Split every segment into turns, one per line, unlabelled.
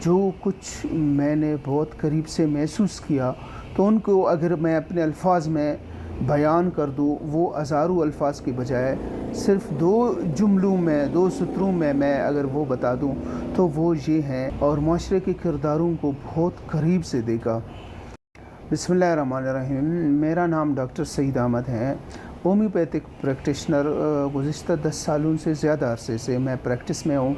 جو کچھ میں نے بہت قریب سے محسوس کیا تو ان کو اگر میں اپنے الفاظ میں بیان کر دوں، وہ ہزاروں الفاظ کے بجائے صرف 2 جملوں میں 2 سطروں میں اگر وہ بتا دوں تو وہ یہ ہیں، اور معاشرے کے کرداروں کو بہت قریب سے دیکھا۔ بسم اللہ الرحمن الرحیم۔ میرا نام ڈاکٹر سعید احمد ہے، ہومیوپیتھک پریکٹیشنر۔ گزشتہ 10 سالوں سے زیادہ عرصے سے میں پریکٹس میں ہوں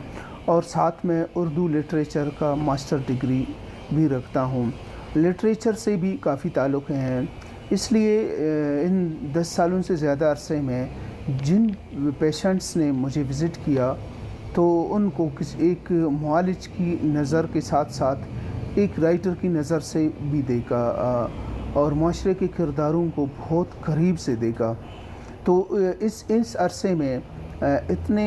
اور ساتھ میں اردو لٹریچر کا ماسٹر ڈگری بھی رکھتا ہوں۔ لٹریچر سے بھی کافی تعلق ہیں، اس لیے ان 10 سالوں سے زیادہ عرصے میں جن پیشنٹس نے مجھے وزٹ کیا تو ان کو ایک معالج کی نظر کے ساتھ ساتھ ایک رائٹر کی نظر سے بھی دیکھا اور معاشرے کے کرداروں کو بہت قریب سے دیکھا۔ تو اس عرصے میں اتنے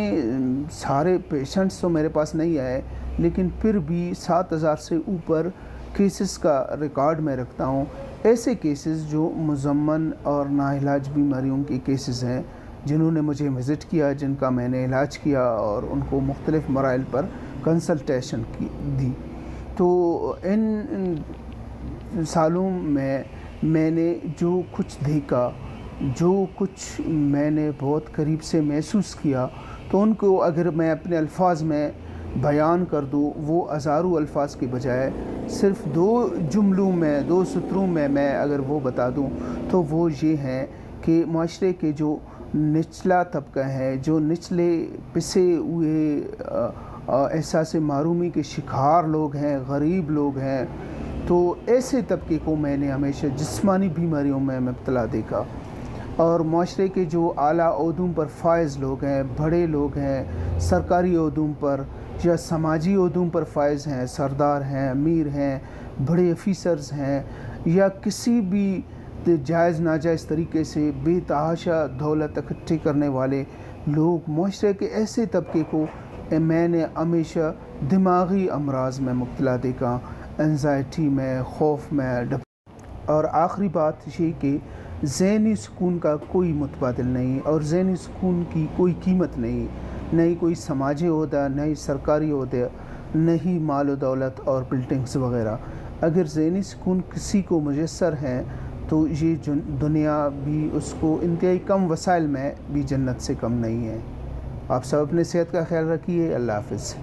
سارے پیشنٹس تو میرے پاس نہیں آئے، لیکن پھر بھی 7,000 سے اوپر کیسز کا ریکارڈ میں رکھتا ہوں، ایسے کیسز جو مزمن اور ناعلاج بیماریوں کے کیسز ہیں، جنہوں نے مجھے وزٹ کیا، جن کا میں نے علاج کیا اور ان کو مختلف مراحل پر کنسلٹیشن دی۔ تو ان سالوں میں میں نے جو کچھ دیکھا، جو کچھ میں نے بہت قریب سے محسوس کیا تو ان کو اگر میں اپنے الفاظ میں بیان کر دوں، وہ ہزاروں الفاظ کے بجائے صرف 2 جملوں میں 2 سطروں میں اگر وہ بتا دوں تو وہ یہ ہیں کہ معاشرے کے جو نچلا طبقہ ہے، جو نچلے پسے ہوئے احساس محرومی کے شکار لوگ ہیں، غریب لوگ ہیں، تو ایسے طبقے کو میں نے ہمیشہ جسمانی بیماریوں میں مبتلا دیکھا، اور معاشرے کے جو اعلیٰ عہدوں پر فائز لوگ ہیں، بڑے لوگ ہیں، سرکاری عہدوں پر یا سماجی عہدوں پر فائز ہیں، سردار ہیں، امیر ہیں، بڑے آفیسرز ہیں، یا کسی بھی جائز ناجائز طریقے سے بے تحاشا دولت اکٹھی کرنے والے لوگ، معاشرے کے ایسے طبقے کو میں نے ہمیشہ دماغی امراض میں مبتلا دیکھا، انزائٹی میں، خوف میں، اور آخری بات یہ کہ ذہنی سکون کا کوئی متبادل نہیں، اور ذہنی سکون کی کوئی قیمت نہیں، نہ ہی کوئی سماجی عہدہ، نہ ہی سرکاری عہدہ، نہ ہی مال و دولت اور بلڈنگز وغیرہ۔ اگر ذہنی سکون کسی کو میسر ہے تو یہ دنیا بھی اس کو انتہائی کم وسائل میں بھی جنت سے کم نہیں ہے۔ آپ سب اپنے صحت کا خیال رکھیے۔ اللہ حافظ۔